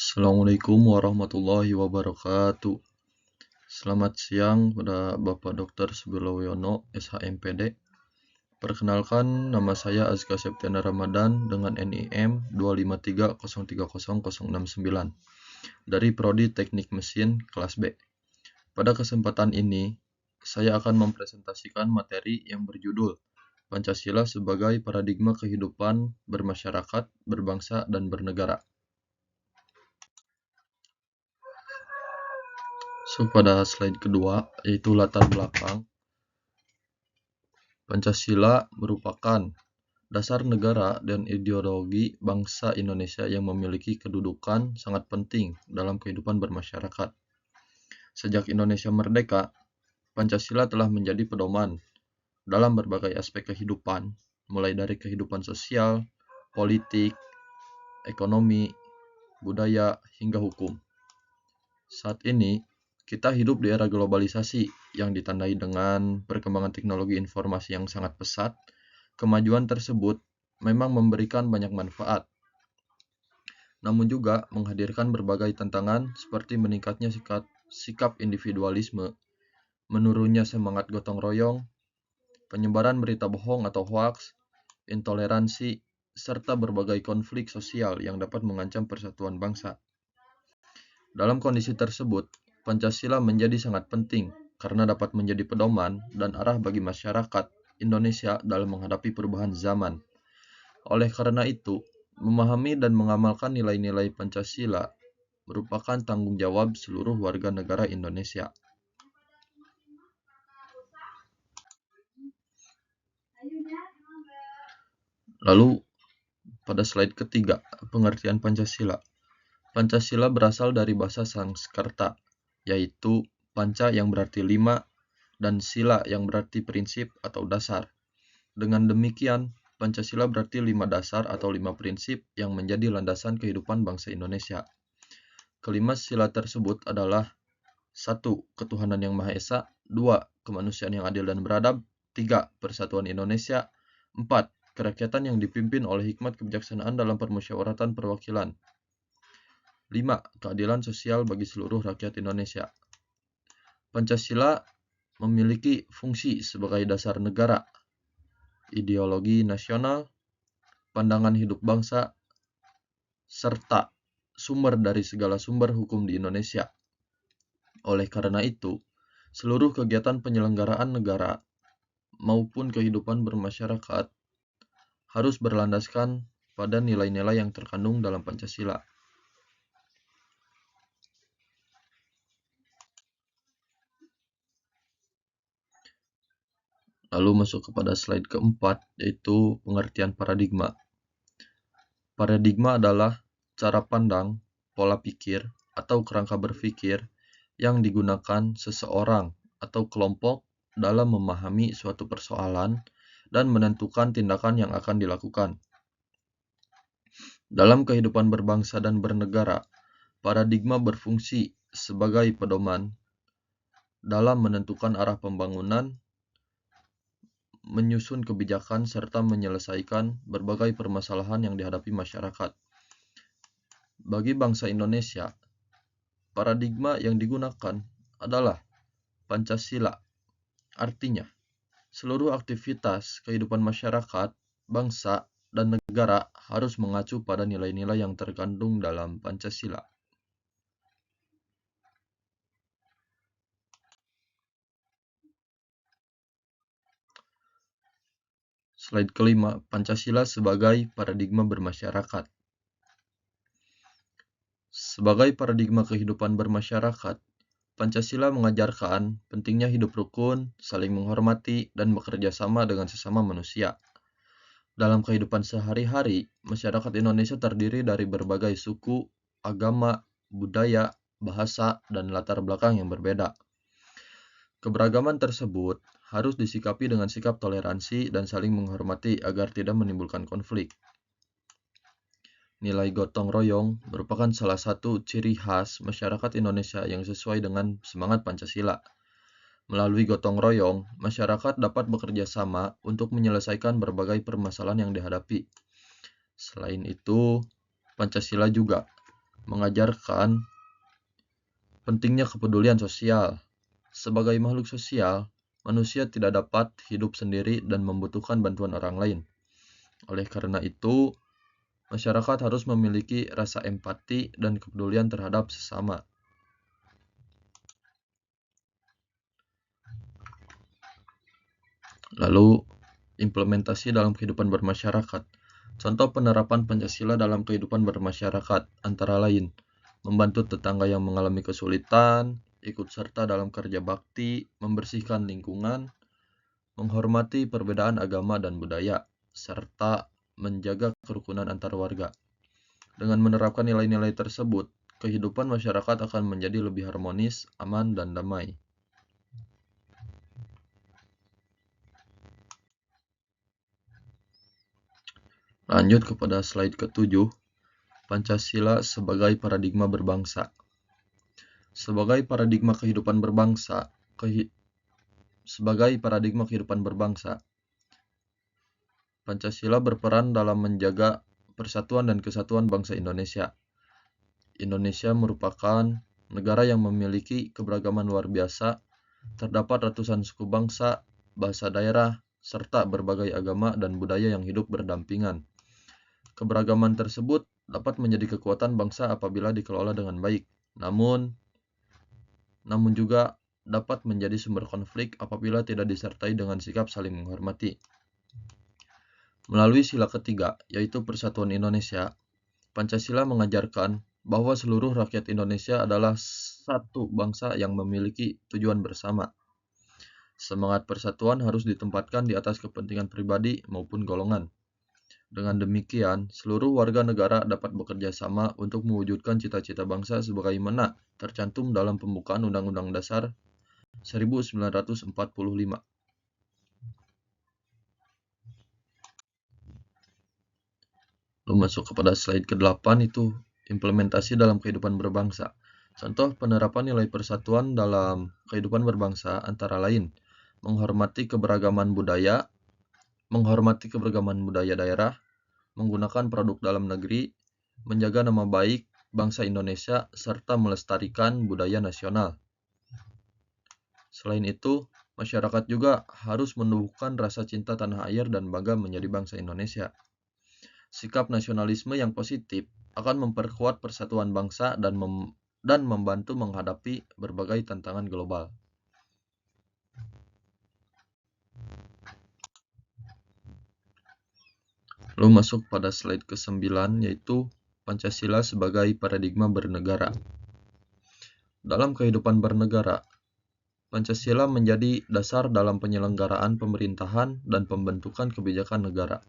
Assalamualaikum warahmatullahi wabarakatuh. Selamat siang pada Bapak Dr. Subirloyono, SHMPD. Perkenalkan, nama saya Azka Septiana Ramadan dengan NIM 253030069 dari Prodi Teknik Mesin kelas B. Pada kesempatan ini, saya akan mempresentasikan materi yang berjudul Pancasila sebagai paradigma kehidupan bermasyarakat, berbangsa, dan bernegara. Pada slide kedua, yaitu latar belakang. Pancasila merupakan dasar negara dan ideologi bangsa Indonesia yang memiliki kedudukan sangat penting dalam kehidupan bermasyarakat. Sejak Indonesia merdeka, Pancasila telah menjadi pedoman dalam berbagai aspek kehidupan, mulai dari kehidupan sosial, politik, ekonomi, budaya, hingga hukum. Saat ini, kita hidup di era globalisasi yang ditandai dengan perkembangan teknologi informasi yang sangat pesat. Kemajuan tersebut memang memberikan banyak manfaat, namun juga menghadirkan berbagai tantangan seperti meningkatnya sikap individualisme, menurunnya semangat gotong royong, penyebaran berita bohong atau hoaks, intoleransi, serta berbagai konflik sosial yang dapat mengancam persatuan bangsa. Dalam kondisi tersebut, Pancasila menjadi sangat penting karena dapat menjadi pedoman dan arah bagi masyarakat Indonesia dalam menghadapi perubahan zaman. Oleh karena itu, memahami dan mengamalkan nilai-nilai Pancasila merupakan tanggung jawab seluruh warga negara Indonesia. Lalu, pada slide ketiga, pengertian Pancasila. Pancasila berasal dari bahasa Sanskerta, yaitu panca yang berarti 5 dan sila yang berarti prinsip atau dasar. Dengan demikian, Pancasila berarti 5 dasar atau 5 prinsip yang menjadi landasan kehidupan bangsa Indonesia. Kelima sila tersebut adalah 1. Ketuhanan yang Maha Esa, 2. Kemanusiaan yang adil dan beradab, 3. Persatuan Indonesia, 4. Kerakyatan yang dipimpin oleh hikmat kebijaksanaan dalam permusyawaratan perwakilan, 5. Keadilan sosial bagi seluruh rakyat Indonesia. Pancasila memiliki fungsi sebagai dasar negara, ideologi nasional, pandangan hidup bangsa, serta sumber dari segala sumber hukum di Indonesia. Oleh karena itu, seluruh kegiatan penyelenggaraan negara maupun kehidupan bermasyarakat harus berlandaskan pada nilai-nilai yang terkandung dalam Pancasila. Lalu masuk kepada slide keempat, yaitu pengertian paradigma. Paradigma adalah cara pandang, pola pikir, atau kerangka berpikir yang digunakan seseorang atau kelompok dalam memahami suatu persoalan dan menentukan tindakan yang akan dilakukan. Dalam kehidupan berbangsa dan bernegara, paradigma berfungsi sebagai pedoman dalam menentukan arah pembangunan, menyusun kebijakan, serta menyelesaikan berbagai permasalahan yang dihadapi masyarakat. Bagi bangsa Indonesia, paradigma yang digunakan adalah Pancasila. Artinya, seluruh aktivitas kehidupan masyarakat, bangsa, dan negara harus mengacu pada nilai-nilai yang terkandung dalam Pancasila. Slide kelima, Pancasila sebagai paradigma bermasyarakat. Sebagai paradigma kehidupan bermasyarakat, Pancasila mengajarkan pentingnya hidup rukun, saling menghormati, dan bekerja sama dengan sesama manusia. Dalam kehidupan sehari-hari, masyarakat Indonesia terdiri dari berbagai suku, agama, budaya, bahasa, dan latar belakang yang berbeda. Keberagaman tersebut harus disikapi dengan sikap toleransi dan saling menghormati agar tidak menimbulkan konflik. Nilai gotong royong merupakan salah satu ciri khas masyarakat Indonesia yang sesuai dengan semangat Pancasila. Melalui gotong royong, masyarakat dapat bekerja sama untuk menyelesaikan berbagai permasalahan yang dihadapi. Selain itu, Pancasila juga mengajarkan pentingnya kepedulian sosial. Sebagai makhluk sosial, manusia tidak dapat hidup sendiri dan membutuhkan bantuan orang lain. Oleh karena itu, masyarakat harus memiliki rasa empati dan kepedulian terhadap sesama. Lalu, implementasi dalam kehidupan bermasyarakat. Contoh penerapan Pancasila dalam kehidupan bermasyarakat antara lain membantu tetangga yang mengalami kesulitan, ikut serta dalam kerja bakti, membersihkan lingkungan, menghormati perbedaan agama dan budaya, serta menjaga kerukunan antar warga. Dengan menerapkan nilai-nilai tersebut, kehidupan masyarakat akan menjadi lebih harmonis, aman, dan damai. Lanjut kepada slide ke-7, Pancasila sebagai paradigma berbangsa. Sebagai paradigma kehidupan berbangsa, Pancasila berperan dalam menjaga persatuan dan kesatuan bangsa Indonesia. Indonesia merupakan negara yang memiliki keberagaman luar biasa. Terdapat ratusan suku bangsa, bahasa daerah, serta berbagai agama dan budaya yang hidup berdampingan. Keberagaman tersebut dapat menjadi kekuatan bangsa apabila dikelola dengan baik. Namun juga dapat menjadi sumber konflik apabila tidak disertai dengan sikap saling menghormati. Melalui sila ketiga, yaitu Persatuan Indonesia, Pancasila mengajarkan bahwa seluruh rakyat Indonesia adalah satu bangsa yang memiliki tujuan bersama. Semangat persatuan harus ditempatkan di atas kepentingan pribadi maupun golongan. Dengan demikian, seluruh warga negara dapat bekerja sama untuk mewujudkan cita-cita bangsa sebagaimana tercantum dalam pembukaan Undang-Undang Dasar 1945. Lalu masuk kepada slide ke-8, itu implementasi dalam kehidupan berbangsa. Contoh penerapan nilai persatuan dalam kehidupan berbangsa antara lain menghormati keberagaman budaya daerah, menggunakan produk dalam negeri, menjaga nama baik bangsa Indonesia, serta melestarikan budaya nasional. Selain itu, masyarakat juga harus menumbuhkan rasa cinta tanah air dan bangga menjadi bangsa Indonesia. Sikap nasionalisme yang positif akan memperkuat persatuan bangsa dan membantu menghadapi berbagai tantangan global. Lalu masuk pada slide ke-9, yaitu Pancasila sebagai paradigma bernegara. Dalam kehidupan bernegara, Pancasila menjadi dasar dalam penyelenggaraan pemerintahan dan pembentukan kebijakan negara.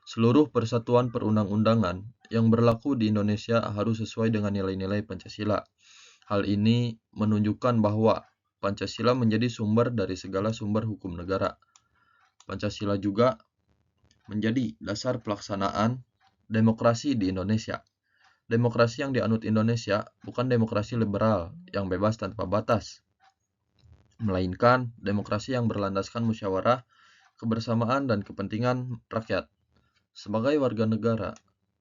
Seluruh persatuan perundang-undangan yang berlaku di Indonesia harus sesuai dengan nilai-nilai Pancasila. Hal ini menunjukkan bahwa Pancasila menjadi sumber dari segala sumber hukum negara. Pancasila juga menjadi dasar pelaksanaan demokrasi di Indonesia. Demokrasi yang dianut Indonesia bukan demokrasi liberal yang bebas tanpa batas, melainkan demokrasi yang berlandaskan musyawarah, kebersamaan, dan kepentingan rakyat. Sebagai warga negara,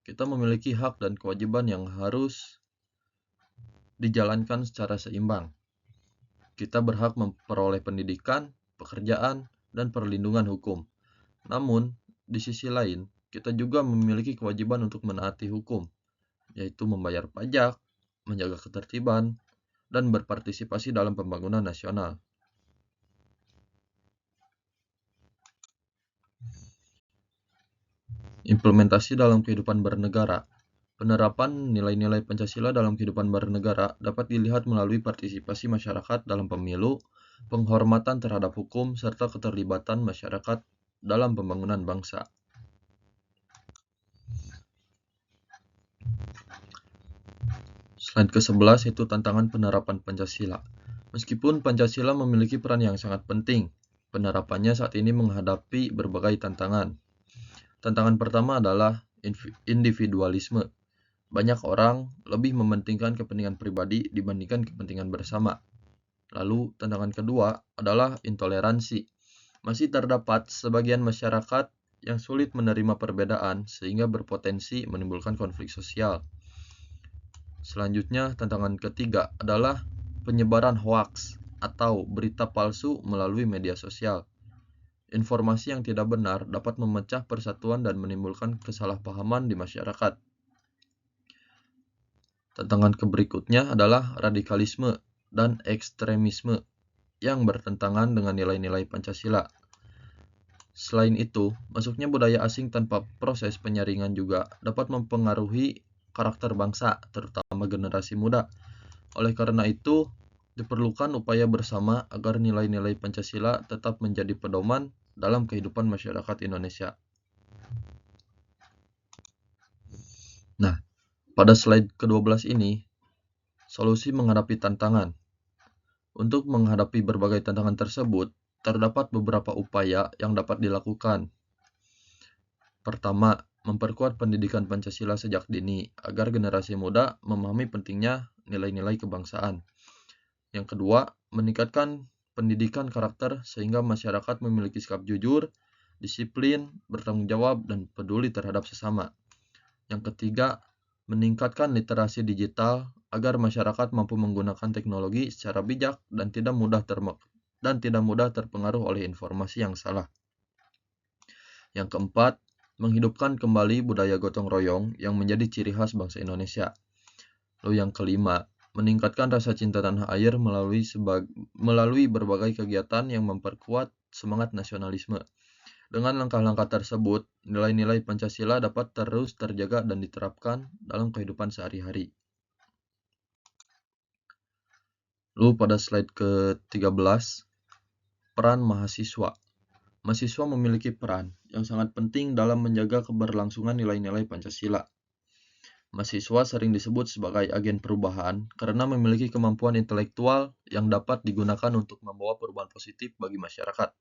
kita memiliki hak dan kewajiban yang harus dijalankan secara seimbang. Kita berhak memperoleh pendidikan, pekerjaan, dan perlindungan hukum. Namun, di sisi lain, kita juga memiliki kewajiban untuk menaati hukum, yaitu membayar pajak, menjaga ketertiban, dan berpartisipasi dalam pembangunan nasional. Implementasi dalam kehidupan bernegara. Penerapan nilai-nilai Pancasila dalam kehidupan bernegara dapat dilihat melalui partisipasi masyarakat dalam pemilu, penghormatan terhadap hukum, serta keterlibatan masyarakat dalam pembangunan bangsa. Slide ke-11 itu tantangan penerapan Pancasila. Meskipun Pancasila memiliki peran yang sangat penting, penerapannya saat ini menghadapi berbagai tantangan. Tantangan pertama adalah individualisme. Banyak orang lebih mementingkan kepentingan pribadi dibandingkan kepentingan bersama. Lalu tantangan kedua adalah intoleransi. Masih terdapat sebagian masyarakat yang sulit menerima perbedaan sehingga berpotensi menimbulkan konflik sosial. Selanjutnya, tantangan ketiga adalah penyebaran hoaks atau berita palsu melalui media sosial. Informasi yang tidak benar dapat memecah persatuan dan menimbulkan kesalahpahaman di masyarakat. Tantangan berikutnya adalah radikalisme dan ekstremisme yang bertentangan dengan nilai-nilai Pancasila. Selain itu, masuknya budaya asing tanpa proses penyaringan juga dapat mempengaruhi karakter bangsa, terutama generasi muda. Oleh karena itu, diperlukan upaya bersama agar nilai-nilai Pancasila tetap menjadi pedoman dalam kehidupan masyarakat Indonesia. Nah, pada slide ke-12 ini, solusi menghadapi tantangan. Untuk menghadapi berbagai tantangan tersebut, terdapat beberapa upaya yang dapat dilakukan. Pertama, memperkuat pendidikan Pancasila sejak dini agar generasi muda memahami pentingnya nilai-nilai kebangsaan. Yang kedua, meningkatkan pendidikan karakter sehingga masyarakat memiliki sikap jujur, disiplin, bertanggung jawab, dan peduli terhadap sesama. Yang ketiga, meningkatkan literasi digital agar masyarakat mampu menggunakan teknologi secara bijak dan tidak mudah terpengaruh oleh informasi yang salah. Yang keempat, menghidupkan kembali budaya gotong royong yang menjadi ciri khas bangsa Indonesia. Lalu yang kelima, meningkatkan rasa cinta tanah air melalui berbagai kegiatan yang memperkuat semangat nasionalisme. Dengan langkah-langkah tersebut, nilai-nilai Pancasila dapat terus terjaga dan diterapkan dalam kehidupan sehari-hari. Lalu pada slide ke-13, peran mahasiswa. Mahasiswa memiliki peran yang sangat penting dalam menjaga keberlangsungan nilai-nilai Pancasila. Mahasiswa sering disebut sebagai agen perubahan karena memiliki kemampuan intelektual yang dapat digunakan untuk membawa perubahan positif bagi masyarakat.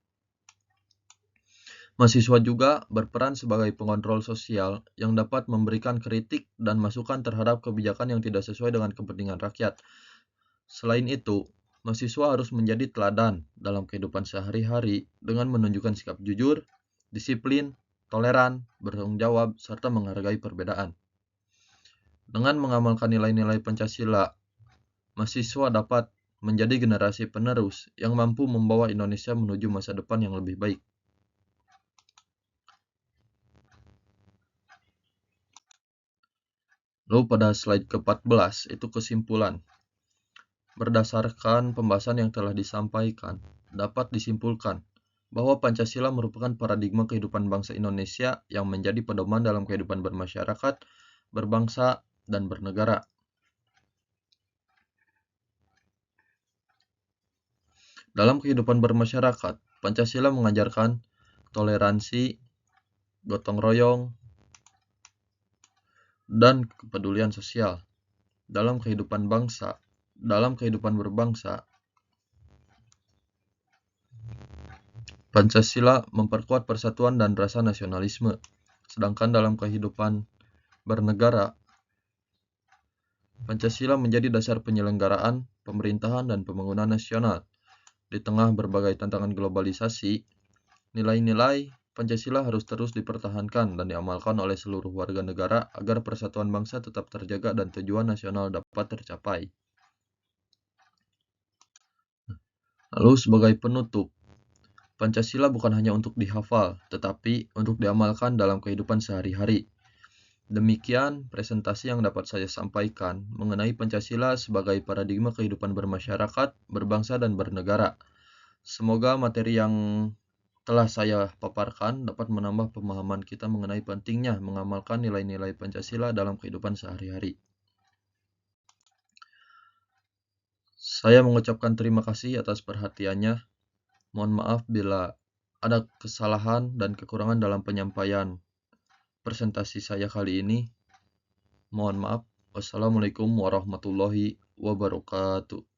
Mahasiswa juga berperan sebagai pengontrol sosial yang dapat memberikan kritik dan masukan terhadap kebijakan yang tidak sesuai dengan kepentingan rakyat. Selain itu, mahasiswa harus menjadi teladan dalam kehidupan sehari-hari dengan menunjukkan sikap jujur, disiplin, toleran, bertanggung jawab, serta menghargai perbedaan. Dengan mengamalkan nilai-nilai Pancasila, mahasiswa dapat menjadi generasi penerus yang mampu membawa Indonesia menuju masa depan yang lebih baik. Lalu pada slide ke-14 itu kesimpulan. Berdasarkan pembahasan yang telah disampaikan, dapat disimpulkan bahwa Pancasila merupakan paradigma kehidupan bangsa Indonesia yang menjadi pedoman dalam kehidupan bermasyarakat, berbangsa, dan bernegara. Dalam kehidupan bermasyarakat, Pancasila mengajarkan toleransi, gotong royong, dan kepedulian sosial. Dalam kehidupan berbangsa, Pancasila memperkuat persatuan dan rasa nasionalisme. Sedangkan dalam kehidupan bernegara, Pancasila menjadi dasar penyelenggaraan, pemerintahan, dan pembangunan nasional. Di tengah berbagai tantangan globalisasi, nilai-nilai Pancasila harus terus dipertahankan dan diamalkan oleh seluruh warga negara agar persatuan bangsa tetap terjaga dan tujuan nasional dapat tercapai. Lalu sebagai penutup, Pancasila bukan hanya untuk dihafal, tetapi untuk diamalkan dalam kehidupan sehari-hari. Demikian presentasi yang dapat saya sampaikan mengenai Pancasila sebagai paradigma kehidupan bermasyarakat, berbangsa, dan bernegara. Semoga materi yang telah saya paparkan dapat menambah pemahaman kita mengenai pentingnya mengamalkan nilai-nilai Pancasila dalam kehidupan sehari-hari. Saya mengucapkan terima kasih atas perhatiannya. Mohon maaf bila ada kesalahan dan kekurangan dalam penyampaian presentasi saya kali ini. Mohon maaf. Wassalamualaikum warahmatullahi wabarakatuh.